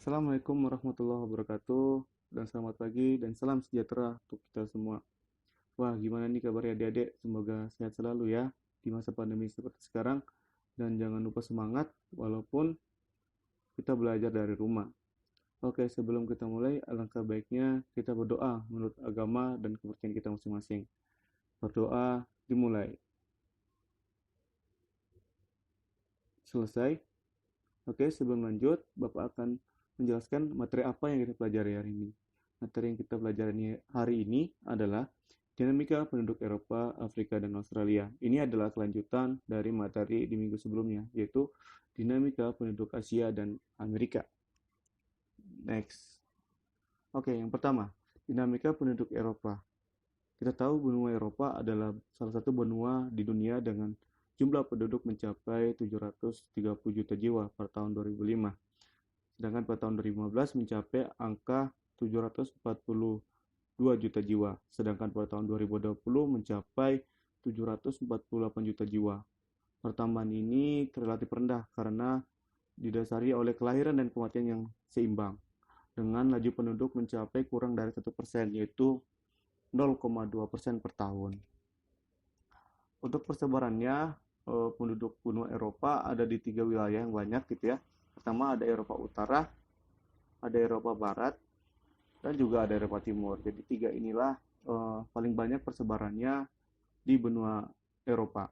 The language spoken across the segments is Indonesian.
Assalamualaikum warahmatullahi wabarakatuh, dan selamat pagi dan salam sejahtera untuk kita semua. Wah, gimana nih kabarnya adik-adik? Semoga sehat selalu ya di masa pandemi seperti sekarang. Dan jangan lupa semangat walaupun kita belajar dari rumah. Oke, sebelum kita mulai, alangkah baiknya kita berdoa menurut agama dan kepercayaan kita masing-masing. Berdoa dimulai. Selesai. Oke, sebelum lanjut, Bapak akan menjelaskan materi apa yang kita pelajari hari ini. Materi yang kita pelajari hari ini adalah dinamika penduduk Eropa, Afrika, dan Australia. Ini adalah kelanjutan dari materi di minggu sebelumnya, yaitu dinamika penduduk Asia dan Amerika. Next. Oke, yang pertama, dinamika penduduk Eropa. Kita tahu benua Eropa adalah salah satu benua di dunia dengan jumlah penduduk mencapai 730 juta jiwa pada tahun 2005. Sedangkan pada tahun 2015 mencapai angka 742 juta jiwa. Sedangkan pada tahun 2020 mencapai 748 juta jiwa. Pertambahan ini relatif rendah karena didasari oleh kelahiran dan kematian yang seimbang. Dengan laju penduduk mencapai kurang dari 1%, yaitu 0,2% per tahun. Untuk persebarannya, penduduk benua Eropa ada di 3 wilayah yang banyak gitu ya. Pertama ada Eropa Utara, ada Eropa Barat, dan juga ada Eropa Timur. Jadi 3 inilah paling banyak persebarannya di benua Eropa.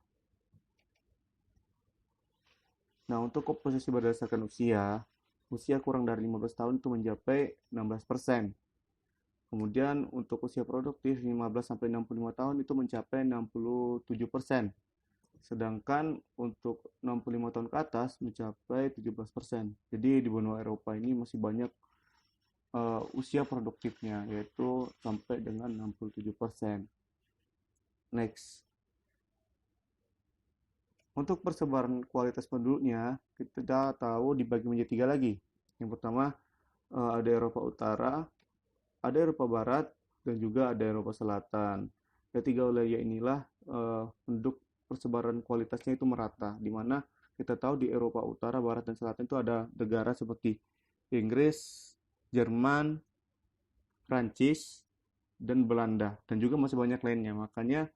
Nah, untuk komposisi berdasarkan usia, usia kurang dari 15 tahun itu mencapai 16%. Kemudian untuk usia produktif 15 sampai 65 tahun itu mencapai 67%. Sedangkan untuk 65 tahun ke atas mencapai 17%. Jadi di benua Eropa ini masih banyak usia produktifnya, yaitu sampai dengan 67%. Next. Untuk persebaran kualitas penduduknya, kita tahu dibagi menjadi 3 lagi. Yang pertama ada Eropa Utara, ada Eropa Barat, dan juga ada Eropa Selatan. Ketiga wilayah inilah penduduk persebaran kualitasnya itu merata, di mana kita tahu di Eropa Utara, Barat, dan Selatan itu ada negara seperti Inggris, Jerman, Prancis, dan Belanda, dan juga masih banyak lainnya. Makanya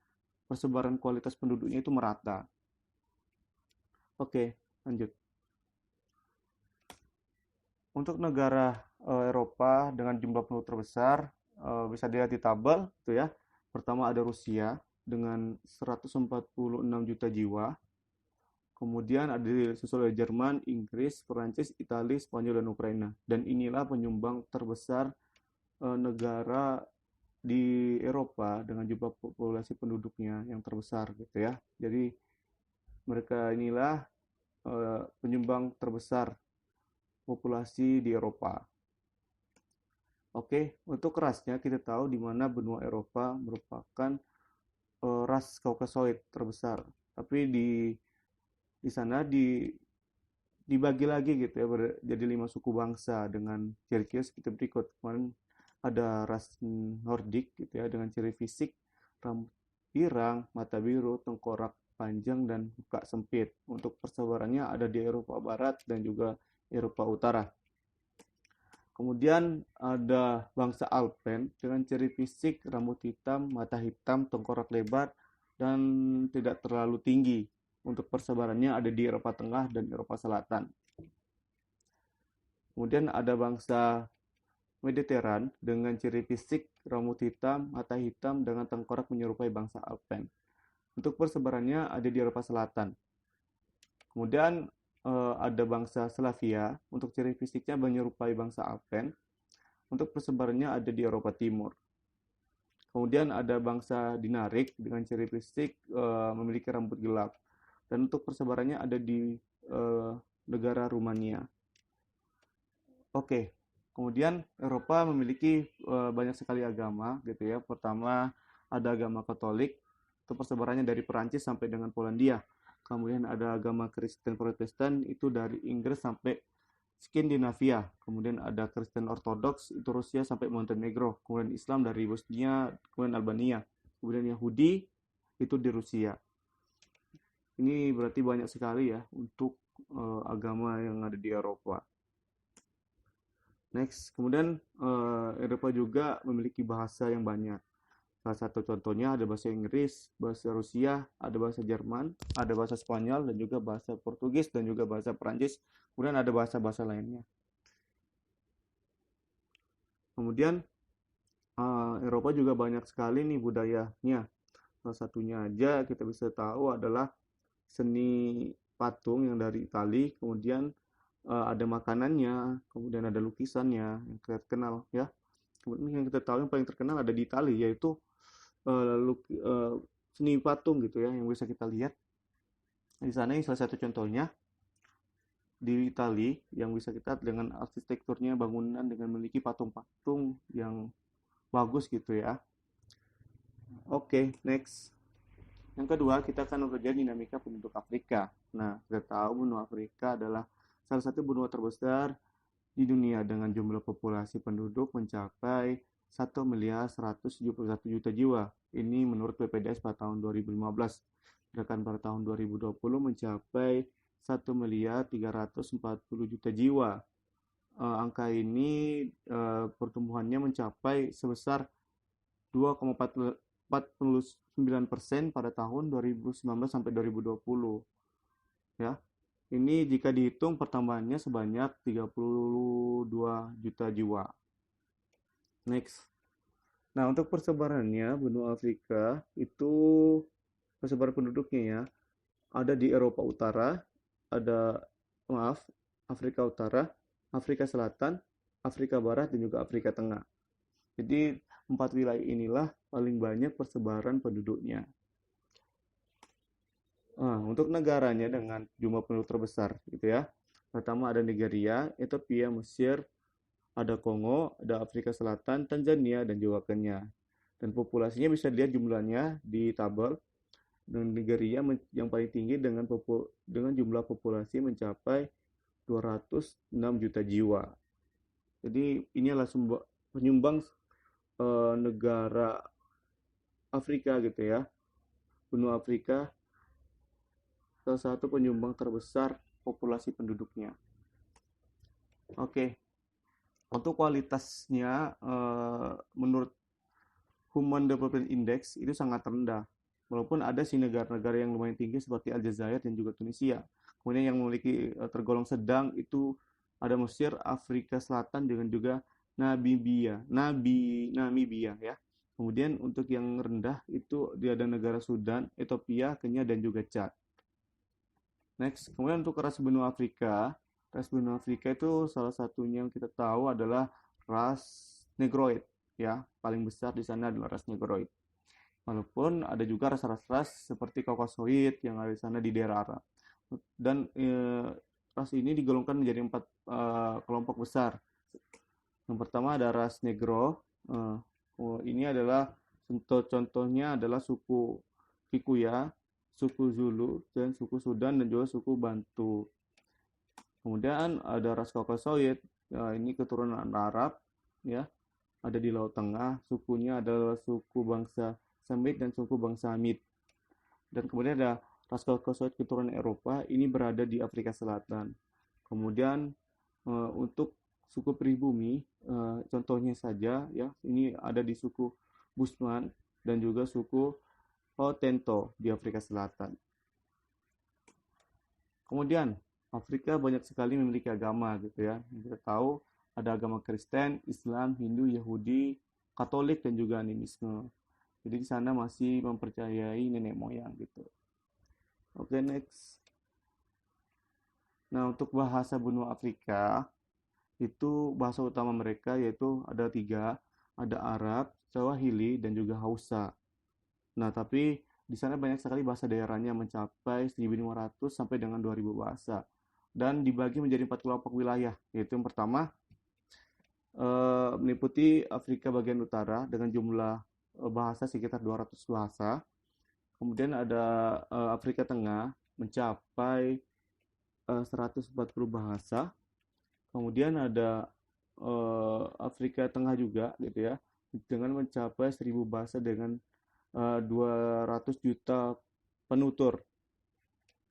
persebaran kualitas penduduknya itu merata. Oke, lanjut. Untuk negara Eropa dengan jumlah penduduk terbesar bisa dilihat di tabel itu ya. Pertama ada Rusia dengan 146 juta jiwa. Kemudian ada disusul oleh Jerman, Inggris, Perancis, Italia, Spanyol, dan Ukraina. Dan inilah penyumbang terbesar negara di Eropa dengan jumlah populasi penduduknya yang terbesar gitu ya. Jadi mereka inilah penyumbang terbesar populasi di Eropa. Oke, untuk rasnya kita tahu di mana benua Eropa merupakan ras Kaukasoid terbesar. Tapi di sana dibagi lagi gitu ya, jadi 5 suku bangsa dengan ciri-ciri seperti berikut. Kemarin ada ras Nordik gitu ya dengan ciri fisik rambut pirang, mata biru, tengkorak panjang, dan muka sempit. Untuk persebarannya ada di Eropa Barat dan juga Eropa Utara. Kemudian ada bangsa Alpen dengan ciri fisik rambut hitam, mata hitam, tengkorak lebar, dan tidak terlalu tinggi. Untuk persebarannya ada di Eropa Tengah dan Eropa Selatan. Kemudian ada bangsa Mediteran dengan ciri fisik rambut hitam, mata hitam, dengan tengkorak menyerupai bangsa Alpen. Untuk persebarannya ada di Eropa Selatan. Kemudian ada bangsa Slavia, untuk ciri fisiknya menyerupai bangsa Alpen. Untuk persebarannya ada di Eropa Timur. Kemudian ada bangsa Dinarik dengan ciri fisik memiliki rambut gelap. Dan untuk persebarannya ada di negara Rumania. Oke, kemudian Eropa memiliki banyak sekali agama gitu ya. Pertama ada agama Katolik, itu persebarannya dari Perancis sampai dengan Polandia. Kemudian ada agama Kristen Protestan, itu dari Inggris sampai Skandinavia. Kemudian ada Kristen Ortodoks, itu Rusia sampai Montenegro. Kemudian Islam dari Bosnia, kemudian Albania. Kemudian Yahudi, itu di Rusia. Ini berarti banyak sekali ya untuk agama yang ada di Eropa. Next, kemudian Eropa juga memiliki bahasa yang banyak. Salah satu contohnya ada bahasa Inggris, bahasa Rusia, ada bahasa Jerman, ada bahasa Spanyol, dan juga bahasa Portugis, dan juga bahasa Perancis. Kemudian ada bahasa-bahasa lainnya. Kemudian Eropa juga banyak sekali nih budayanya. Salah satunya aja kita bisa tahu adalah seni patung yang dari Itali, kemudian ada makanannya, kemudian ada lukisannya yang terkenal ya. Kemudian yang kita tahu yang paling terkenal ada di Itali, yaitu seni patung gitu ya, yang bisa kita lihat di sana. Ini salah satu contohnya di Itali yang bisa kita lihat dengan arsitekturnya, bangunan dengan memiliki patung-patung yang bagus gitu ya. Oke, next. Yang kedua, kita akan mempelajari dinamika penduduk Afrika. Nah, kita tahu benua Afrika adalah salah satu benua terbesar di dunia dengan jumlah populasi penduduk mencapai 1.171.000.000 jiwa. Ini menurut BPDS pada tahun 2015. Sedangkan pada tahun 2020 mencapai 1.340.000.000 jiwa. Angka ini pertumbuhannya mencapai sebesar 2,49% pada tahun 2019 sampai 2020 ya. Ini jika dihitung pertambahannya sebanyak 32 juta jiwa. Next. Nah, untuk persebarannya benua Afrika itu persebaran penduduknya ya. Ada di Eropa Utara, Afrika Utara, Afrika Selatan, Afrika Barat, dan juga Afrika Tengah. Jadi 4 wilayah inilah paling banyak persebaran penduduknya. Untuk negaranya dengan jumlah penduduk terbesar gitu ya. Pertama ada Nigeria, Ethiopia, Mesir, ada Kongo, ada Afrika Selatan, Tanzania, dan juga Kenya. Dan populasinya bisa dilihat jumlahnya di tabel. Dan Nigeria yang paling tinggi dengan jumlah populasi mencapai 206 juta jiwa. Jadi ini adalah penyumbang negara Afrika gitu ya. Benua Afrika salah satu penyumbang terbesar populasi penduduknya. Oke. Untuk kualitasnya menurut Human Development Index itu sangat rendah. Walaupun ada sih negara-negara yang lumayan tinggi seperti Aljazair dan juga Tunisia. Kemudian yang memiliki tergolong sedang itu ada Mesir, Afrika Selatan, dengan juga Namibia ya. Kemudian untuk yang rendah itu ada negara Sudan, Ethiopia, Kenya, dan juga Chad. Next, kemudian untuk ras benua Afrika itu salah satunya yang kita tahu adalah ras Negroid ya. Paling besar di sana adalah ras Negroid. Walaupun ada juga ras-ras seperti Kaukasoid yang ada di sana di daerah Arab. Dan ras ini digolongkan menjadi 4 kelompok besar. Yang pertama ada ras Negro. Ini adalah contohnya adalah suku Kikuya, suku Zulu, dan suku Sudan, dan juga suku Bantu. Kemudian ada ras Kaukasoid. Ini keturunan Arab ya. Ada di Laut Tengah. Sukunya adalah suku bangsa Semit dan suku bangsa Hamid. Dan kemudian ada ras Kaukasoid keturunan Eropa, ini berada di Afrika Selatan. Kemudian untuk suku pribumi, contohnya saja ya, ini ada di suku Busman dan juga suku Hotento di Afrika Selatan. Kemudian Afrika banyak sekali memiliki agama gitu ya. Kita tahu ada agama Kristen, Islam, Hindu, Yahudi, Katolik, dan juga animisme. Jadi di sana masih mempercayai nenek moyang gitu. Oke, next. Nah, untuk bahasa benua Afrika itu bahasa utama mereka yaitu ada 3, ada Arab, Swahili, dan juga Hausa. Nah, tapi di sana banyak sekali bahasa daerahnya mencapai 1.500 sampai dengan 2.000 bahasa. Dan dibagi menjadi 4 kelompok wilayah, yaitu yang pertama meliputi Afrika bagian utara dengan jumlah bahasa sekitar 200 bahasa. Kemudian ada Afrika Tengah mencapai 140 bahasa. Kemudian ada Afrika Tengah juga gitu ya, dengan mencapai 1.000 bahasa dengan 200 juta penutur.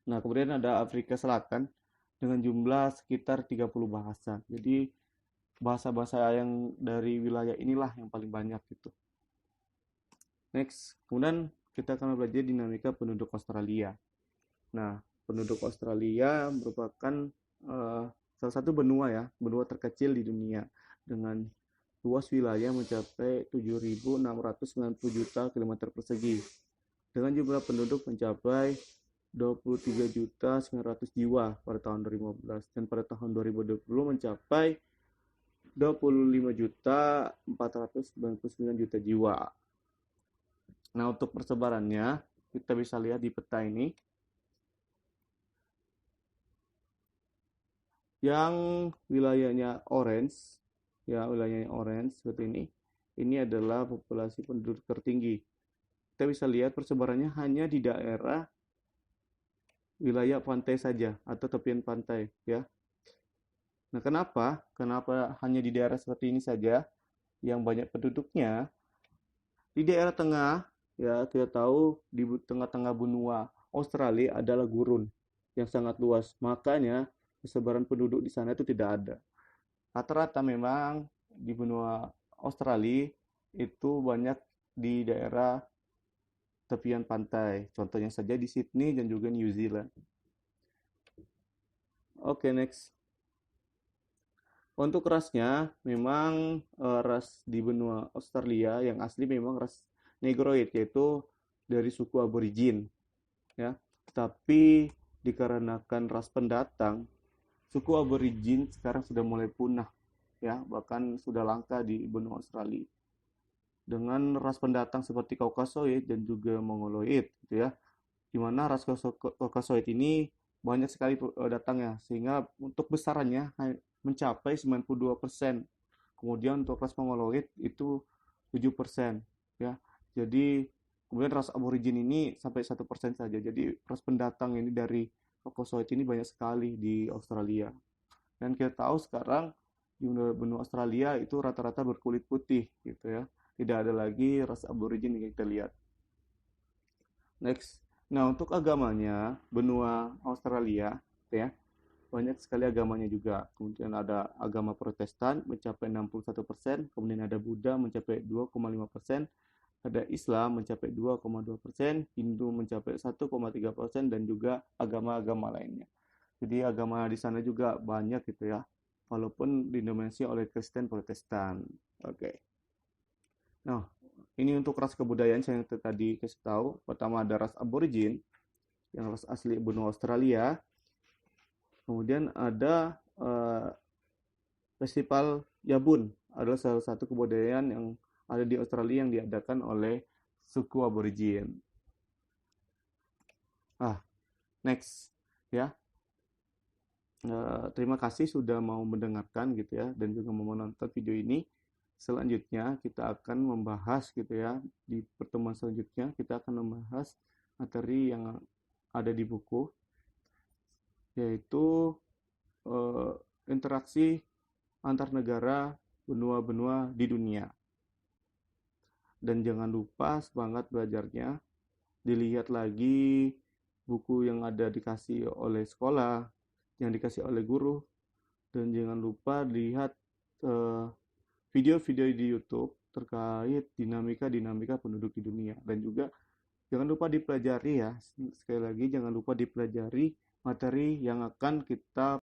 Nah, kemudian ada Afrika Selatan dengan jumlah sekitar 30 bahasa. Jadi bahasa-bahasa yang dari wilayah inilah yang paling banyak gitu. Next, kemudian kita akan belajar dinamika penduduk Australia. Nah, penduduk Australia merupakan salah satu benua ya, benua terkecil di dunia dengan luas wilayah mencapai 7.690 juta kilometer persegi dengan jumlah penduduk mencapai 23.900 jiwa pada tahun 2015 dan pada tahun 2020 mencapai 25.499 juta jiwa. Nah, untuk persebarannya kita bisa lihat di peta ini. Yang wilayahnya orange, ya wilayahnya orange seperti ini. Ini adalah populasi penduduk tertinggi. Kita bisa lihat persebarannya hanya di daerah wilayah pantai saja atau tepian pantai, ya. Nah, kenapa? Kenapa hanya di daerah seperti ini saja yang banyak penduduknya? Di daerah tengah, ya kita tahu di tengah-tengah benua Australia adalah gurun yang sangat luas. Makanya persebaran penduduk di sana itu tidak ada. Rata-rata memang di benua Australia itu banyak di daerah tepian pantai. Contohnya saja di Sydney dan juga New Zealand. Oke, next. Untuk rasnya, memang ras di benua Australia yang asli memang ras Negroid, yaitu dari suku aborigin. Ya. Tapi dikarenakan ras pendatang, suku aborigin sekarang sudah mulai punah, ya, bahkan sudah langka di benua Australia. Dengan ras pendatang seperti Caucasoid dan juga Mongoloid, gitu ya, di mana ras Caucasoid ini banyak sekali datangnya, sehingga untuk besarannya mencapai 92%. Kemudian untuk ras Mongoloid itu 7%, ya. Jadi kemudian ras aborigin ini sampai 1% saja. Jadi ras pendatang ini dari Caucasoid ini banyak sekali di Australia. Dan kita tahu sekarang di benua Australia itu rata-rata berkulit putih gitu ya. Tidak ada lagi ras aborigin yang kita lihat. Next. Nah, untuk agamanya benua Australia ya, banyak sekali agamanya juga. Kemudian ada agama Protestan mencapai 61%, kemudian ada Buddha mencapai 2,5%, ada Islam mencapai 2,2%, Hindu mencapai 1,3%, dan juga agama-agama lainnya. Jadi agama di sana juga banyak gitu ya, walaupun didominasi oleh Kristen Protestan. Oke. Nah, ini untuk ras kebudayaan saya tadi kasih tahu. Pertama ada ras aborigin, yang ras asli benua Australia. Kemudian ada festival Yabun, adalah salah satu kebudayaan yang ada di Australia yang diadakan oleh suku aborigin. Next ya. Terima kasih sudah mau mendengarkan gitu ya, dan juga mau menonton video ini. Selanjutnya kita akan membahas gitu ya, di pertemuan selanjutnya kita akan membahas materi yang ada di buku, yaitu interaksi antar negara benua-benua di dunia. Dan jangan lupa semangat belajarnya, dilihat lagi buku yang ada dikasih oleh sekolah, yang dikasih oleh guru, dan jangan lupa lihat video-video di YouTube terkait dinamika-dinamika penduduk di dunia. Dan juga jangan lupa dipelajari ya, sekali lagi jangan lupa dipelajari materi yang akan kita